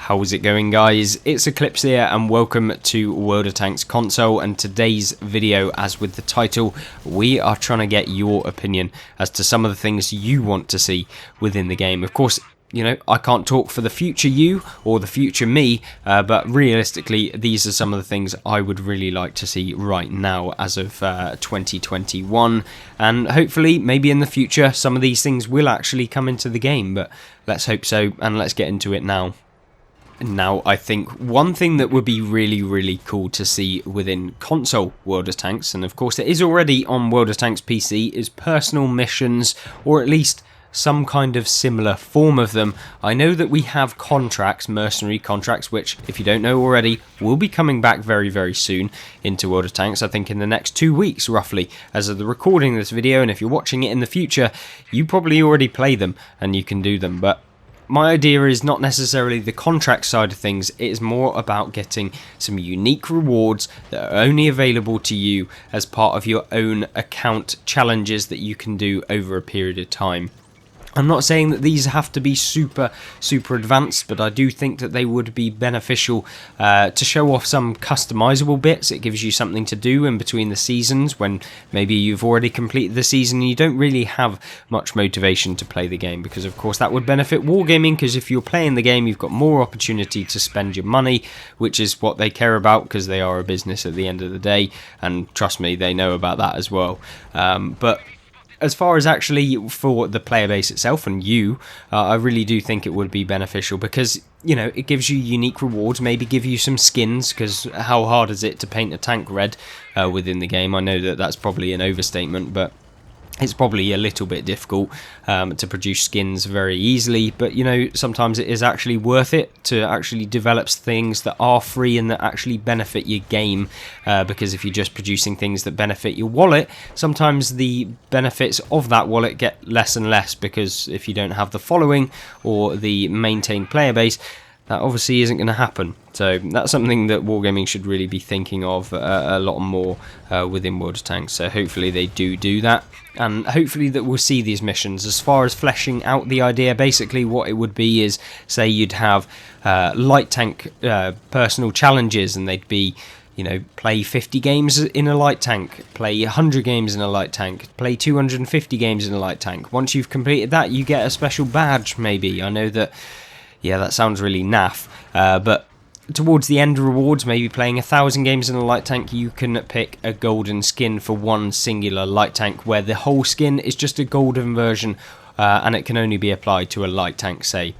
How's it going, guys? It's Eclipse here and welcome to World of Tanks console, and today's video, as with the title, we are trying to get your opinion as to some of the things you want to see within the game. Of course, you know, I can't talk for the future you or the future me, but realistically, these are some of the things I would really like to see right now as of 2021. And hopefully, maybe in the future, some of these things will actually come into the game, but let's hope so, and let's get into it now. Now, I think one thing that would be really cool to see within console World of Tanks, and of course it is already on World of Tanks PC, is personal missions, or at least some kind of similar form of them. I know that we have contracts, mercenary contracts, which, if you don't know already, will be coming back very soon into World of Tanks. I think in the next 2 weeks, roughly, as of the recording of this video, and if you're watching it in the future, you probably already play them, and you can do them, but my idea is not necessarily the contract side of things, it is more about getting some unique rewards that are only available to you as part of your own account challenges that you can do over a period of time. I'm not saying that these have to be super advanced, but I do think that they would be beneficial to show off some customizable bits. It gives you something to do in between the seasons when maybe you've already completed the season and you don't really have much motivation to play the game, because of course that would benefit wargaming, because if you're playing the game you've got more opportunity to spend your money, which is what they care about, because they are a business at the end of the day, and trust me, they know about that as well. But as far as actually for the player base itself and you, I really do think it would be beneficial, because, you know, it gives you unique rewards, maybe give you some skins, because how hard is it to paint a tank red within the game? I know that that's probably an overstatement, but it's probably a little bit difficult to produce skins very easily, but you know, sometimes it is actually worth it to actually develop things that are free and that actually benefit your game, because if you're just producing things that benefit your wallet, sometimes the benefits of that wallet get less and less, because if you don't have the following or the maintained player base, that obviously isn't going to happen. So that's something that wargaming should really be thinking of a lot more within World of Tanks. So hopefully they do that, and hopefully that we'll see these missions. As far as fleshing out the idea, basically what it would be is, say you'd have light tank personal challenges, and they'd be, you know, play 50 games in a light tank, play 100 games in a light tank, play 250 games in a light tank. Once you've completed that, you get a special badge, maybe. I know that, yeah, that sounds really naff, but towards the end rewards, maybe playing 1,000 games in a light tank, you can pick a golden skin for one singular light tank, where the whole skin is just a golden version, and it can only be applied to a light tank, say.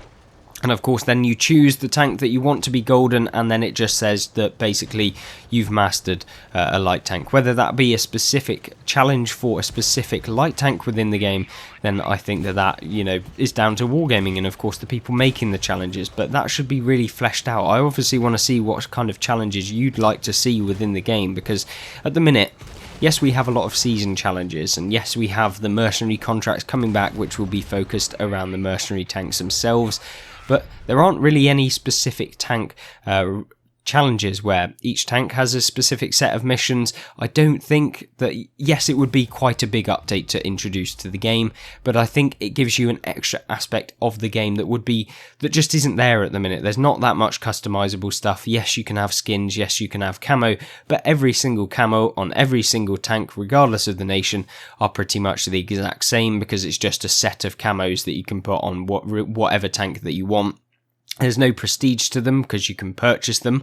And of course then you choose the tank that you want to be golden, and then it just says that basically you've mastered a light tank. Whether that be a specific challenge for a specific light tank within the game, then I think that, you know, is down to wargaming and of course the people making the challenges, but that should be really fleshed out. I obviously want to see what kind of challenges you'd like to see within the game, because at the minute, yes, we have a lot of season challenges, and yes, we have the mercenary contracts coming back, which will be focused around the mercenary tanks themselves, but there aren't really any specific tank challenges where each tank has a specific set of missions. I don't think that, yes, it would be quite a big update to introduce to the game, but I think it gives you an extra aspect of the game that just isn't there at the minute. There's not that much customizable stuff. Yes, you can have skins, yes, you can have camo, but every single camo on every single tank, regardless of the nation, are pretty much the exact same, because it's just a set of camos that you can put on whatever tank that you want. There's no prestige to them because you can purchase them.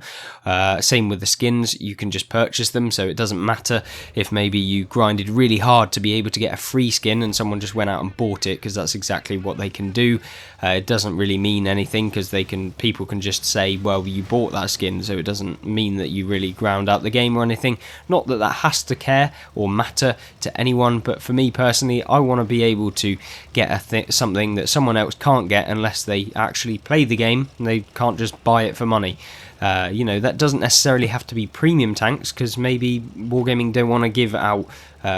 Same with the skins, you can just purchase them, so it doesn't matter if maybe you grinded really hard to be able to get a free skin and someone just went out and bought it, because that's exactly what they can do. It doesn't really mean anything, because people can just say, well, you bought that skin, so it doesn't mean that you really ground out the game or anything. Not that that has to care or matter to anyone, but for me personally, I want to be able to get something that someone else can't get unless they actually play the game. They can't just buy it for money. You know, that doesn't necessarily have to be premium tanks, because maybe wargaming don't want to give out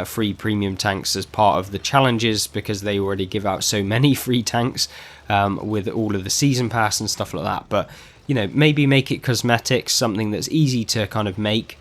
free premium tanks as part of the challenges, because they already give out so many free tanks with all of the season pass and stuff like that. But, you know, maybe make it cosmetics, something that's easy to kind of make,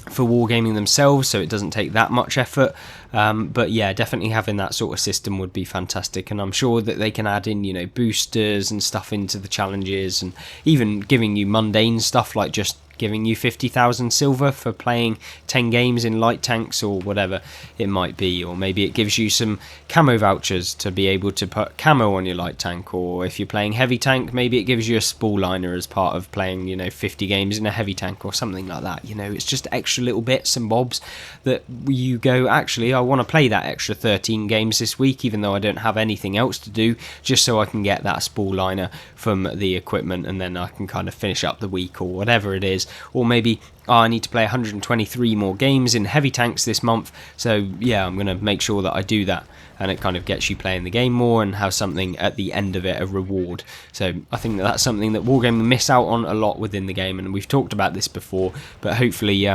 for wargaming themselves, so it doesn't take that much effort. But yeah, definitely having that sort of system would be fantastic, and I'm sure that they can add in, you know, boosters and stuff into the challenges, and even giving you mundane stuff like just giving you 50,000 silver for playing 10 games in light tanks or whatever it might be. Or maybe it gives you some camo vouchers to be able to put camo on your light tank, or if you're playing heavy tank, maybe it gives you a spool liner as part of playing, you know, 50 games in a heavy tank or something like that. You know, it's just extra little bits and bobs that you go, actually I want to play that extra 13 games this week even though I don't have anything else to do, just so I can get that spool liner from the equipment, and then I can kind of finish up the week or whatever it is. Or maybe, oh, I need to play 123 more games in heavy tanks this month, so yeah, I'm going to make sure that I do that, and it kind of gets you playing the game more and have something at the end of it, a reward. So I think that that's something that wargaming miss out on a lot within the game, and we've talked about this before, but hopefully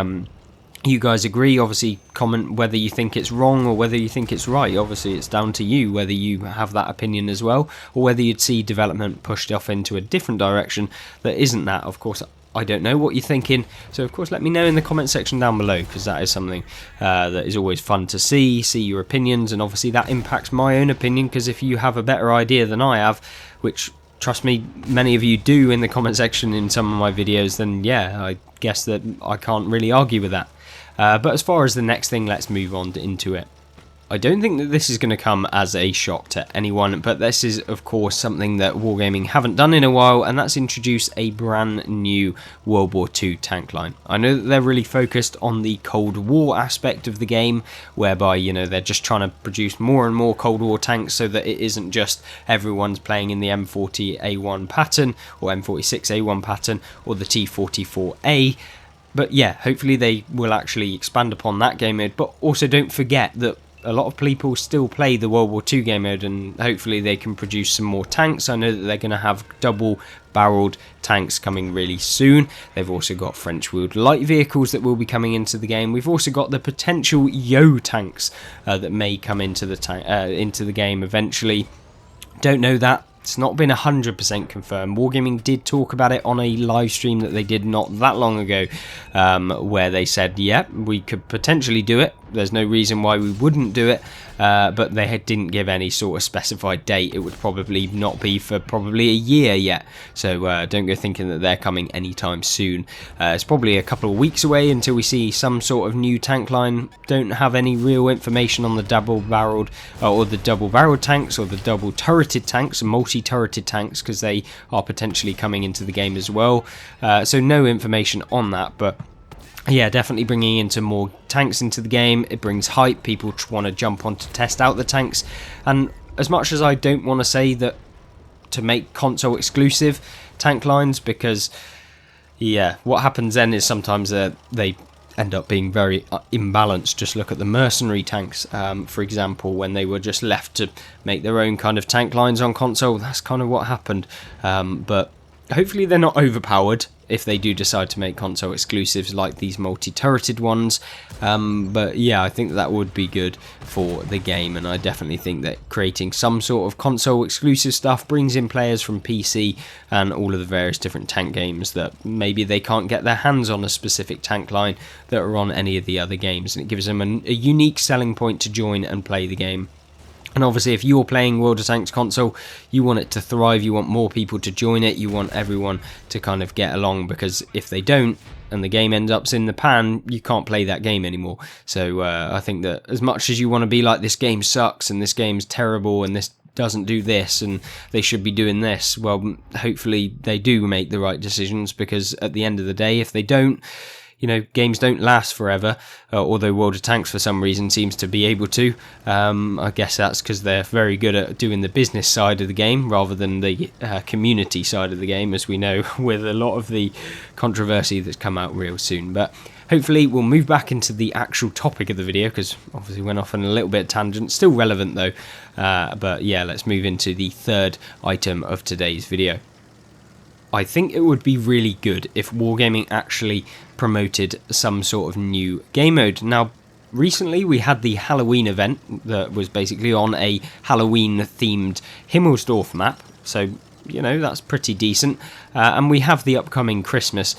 you guys agree. Obviously comment whether you think it's wrong or whether you think it's right. Obviously it's down to you whether you have that opinion as well, or whether you'd see development pushed off into a different direction that isn't that. Of course I don't know what you're thinking, so of course let me know in the comment section down below, because that is something that is always fun to see your opinions, and obviously that impacts my own opinion, because if you have a better idea than I have, which trust me many of you do in the comment section in some of my videos, then yeah, I guess that I can't really argue with that. But as far as the next thing, let's move on into it. I don't think that this is going to come as a shock to anyone, but this is of course something that Wargaming haven't done in a while, and that's introduce a brand new World War II tank line. I know that they're really focused on the Cold War aspect of the game, whereby, you know, they're just trying to produce more and more Cold War tanks so that it isn't just everyone's playing in the M40A1 pattern or M46A1 pattern or the T44A. But yeah, hopefully they will actually expand upon that game mode, but also don't forget that a lot of people still play the World War II game mode, and hopefully they can produce some more tanks. I know that they're going to have double barreled tanks coming really soon. They've also got French wheeled light vehicles that will be coming into the game. We've also got the potential Yo tanks that may come into the game eventually. Don't know that. It's not been 100% confirmed. Wargaming did talk about it on a live stream that they did not that long ago, where they said, yeah, we could potentially do it. There's no reason why we wouldn't do it, but they didn't give any sort of specified date. It would probably not be for probably a year yet, so don't go thinking that they're coming anytime soon. It's probably a couple of weeks away until we see some sort of new tank line. Don't have any real information on the double-barreled or the double-barreled tanks or the double-turreted tanks and multi-turreted tanks, because they are potentially coming into the game as well. So no information on that, but yeah, definitely bringing into more tanks into the game. It brings hype. People want to jump on to test out the tanks. And as much as I don't want to say that to make console exclusive tank lines, because yeah, what happens then is sometimes they end up being very imbalanced. Just look at the mercenary tanks, for example, when they were just left to make their own kind of tank lines on console. That's kind of what happened. But hopefully they're not overpowered if they do decide to make console exclusives like these multi-turreted ones. But yeah, I think that would be good for the game, and I definitely think that creating some sort of console exclusive stuff brings in players from PC and all of the various different tank games that maybe they can't get their hands on a specific tank line that are on any of the other games, and it gives them a unique selling point to join and play the game. And obviously if you're playing World of Tanks console, you want it to thrive, you want more people to join it, you want everyone to kind of get along, because if they don't and the game ends up in the pan, you can't play that game anymore. So I think that as much as you want to be like, this game sucks and this game's terrible and this doesn't do this and they should be doing this, well, hopefully they do make the right decisions, because at the end of the day, if they don't, you know, games don't last forever, although World of Tanks for some reason seems to be able to. I guess that's because they're very good at doing the business side of the game rather than the community side of the game, as we know with a lot of the controversy that's come out real soon. But hopefully we'll move back into the actual topic of the video, because obviously went off on a little bit of tangent, still relevant though. But yeah, let's move into the third item of today's video. I think it would be really good if Wargaming actually promoted some sort of new game mode. Now, recently we had the Halloween event that was basically on a Halloween themed Himmelsdorf map. So you know, that's pretty decent. And we have the upcoming Christmas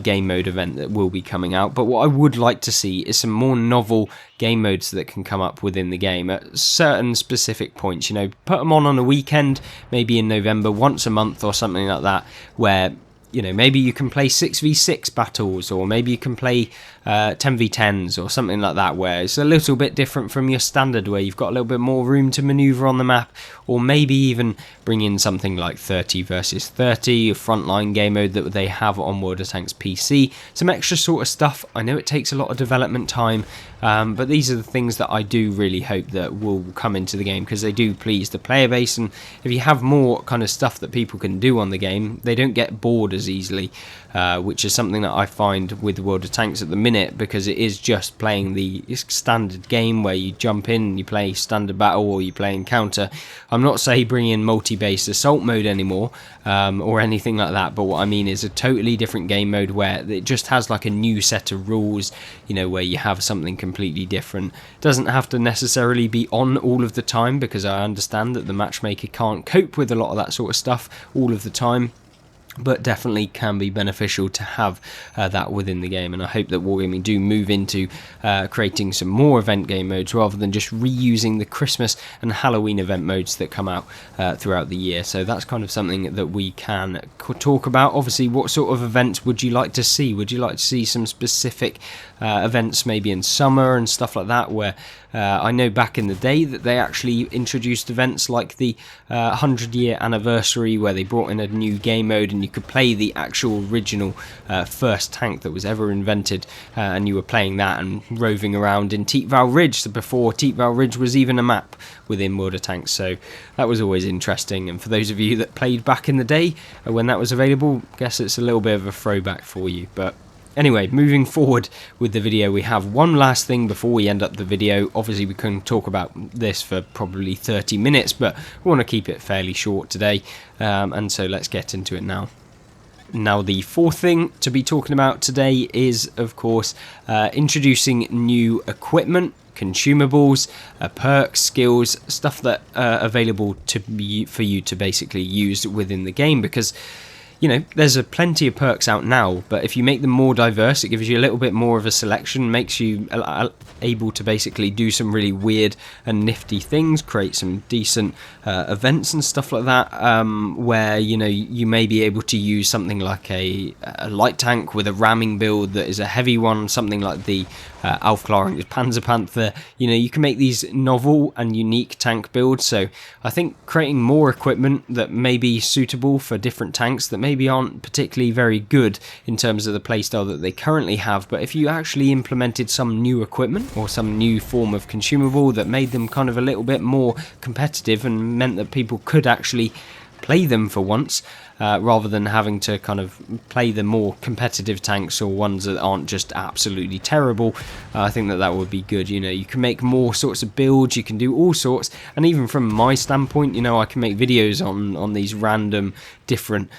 game mode event that will be coming out. But what I would like to see is some more novel game modes that can come up within the game at certain specific points. You know, put them on a weekend, maybe in November, once a month or something like that, where, you know, maybe you can play 6v6 battles, or maybe you can play 10v10s or something like that, where it's a little bit different from your standard, where you've got a little bit more room to maneuver on the map, or maybe even bring in something like 30 versus 30, a frontline game mode that they have on World of Tanks PC, some extra sort of stuff. I know it takes a lot of development time, but these are the things that I do really hope that will come into the game, because they do please the player base, and if you have more kind of stuff that people can do on the game, they don't get bored as easily, which is something that I find with World of Tanks at the minute, because it is just playing the standard game where you jump in and you play standard battle or you play encounter. I'm not saying bring in multi-based assault mode anymore, or anything like that, but what I mean is a totally different game mode where it just has like a new set of rules, you know, where you have something completely different. It doesn't have to necessarily be on all of the time, because I understand that the matchmaker can't cope with a lot of that sort of stuff all of the time, but definitely can be beneficial to have that within the game. And I hope that Wargaming do move into creating some more event game modes, rather than just reusing the Christmas and Halloween event modes that come out throughout the year. So that's kind of something that we can talk about. Obviously, what sort of events would you like to see? Would you like to see some specific events maybe in summer and stuff like that, where I know back in the day that they actually introduced events like the 100-year anniversary, where they brought in a new game mode and you could play the actual original first tank that was ever invented, and you were playing that and roving around in Teatval Ridge, before Teatval Ridge was even a map within World of Tanks. So that was always interesting, and for those of you that played back in the day when that was available, I guess it's a little bit of a throwback for you. But anyway, moving forward with the video, we have one last thing before we end up the video. Obviously, we can talk about this for probably 30 minutes, but we want to keep it fairly short today, and so let's get into it now. Now, the fourth thing to be talking about today is, of course, introducing new equipment, consumables, perks, skills, stuff that are available for you to basically use within the game, because, you know, there's plenty of perks out now, but if you make them more diverse, it gives you a little bit more of a selection, makes you able to basically do some really weird and nifty things, create some decent events and stuff like that, where, you know, you may be able to use something like a light tank with a ramming build that is a heavy one, something like the Aufklärung Panzerpanther. You know, you can make these novel and unique tank builds. So I think creating more equipment that may be suitable for different tanks that maybe aren't particularly very good in terms of the playstyle that they currently have, but if you actually implemented some new equipment or some new form of consumable that made them kind of a little bit more competitive and meant that people could actually play them for once, rather than having to kind of play the more competitive tanks or ones that aren't just absolutely terrible, I think that would be good. You know, you can make more sorts of builds, you can do all sorts, and even from my standpoint, you know, I can make videos on these random different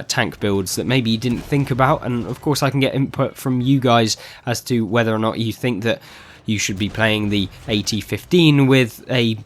tank builds that maybe you didn't think about, and of course I can get input from you guys as to whether or not you think that you should be playing the AT-15 with a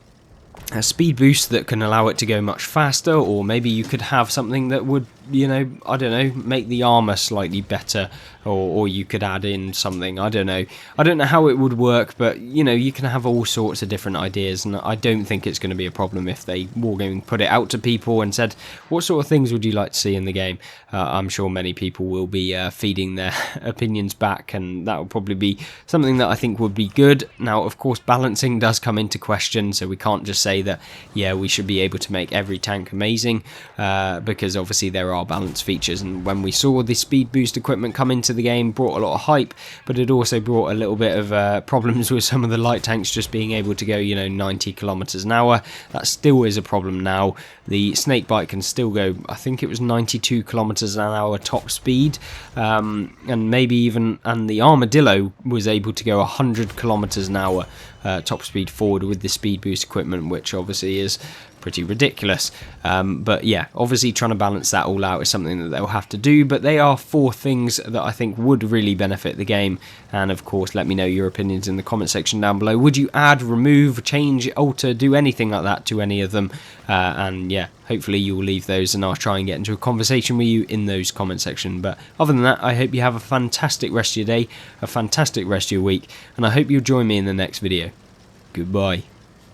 speed boost that can allow it to go much faster, or maybe you could have something that would, you know, I don't know, make the armor slightly better, or you could add in something, I don't know how it would work, but, you know, you can have all sorts of different ideas, and I don't think it's going to be a problem if they Wargaming put it out to people and said, what sort of things would you like to see in the game? I'm sure many people will be feeding their opinions back, and that will probably be something that I think would be good. Now, of course, balancing does come into question, so we can't just say that, yeah, we should be able to make every tank amazing, because obviously there are balance features, and when we saw the speed boost equipment come into the game, brought a lot of hype, but it also brought a little bit of problems with some of the light tanks just being able to go, you know, 90 kilometers an hour. That still is a problem now. The Snakebite can still go, I think it was 92 kilometers an hour top speed, and maybe even, and the Armadillo was able to go 100 kilometers an hour top speed forward with the speed boost equipment, which obviously is pretty ridiculous. But yeah, obviously trying to balance that all out is something that they'll have to do, but they are 4 things that I think would really benefit the game. And of course, let me know your opinions in the comment section down below. Would you add, remove, change, alter, do anything like that to any of them? And yeah, hopefully you'll leave those and I'll try and get into a conversation with you in those comment section. But other than that, I hope you have a fantastic rest of your day, a fantastic rest of your week, and I hope you'll join me in the next video. Goodbye.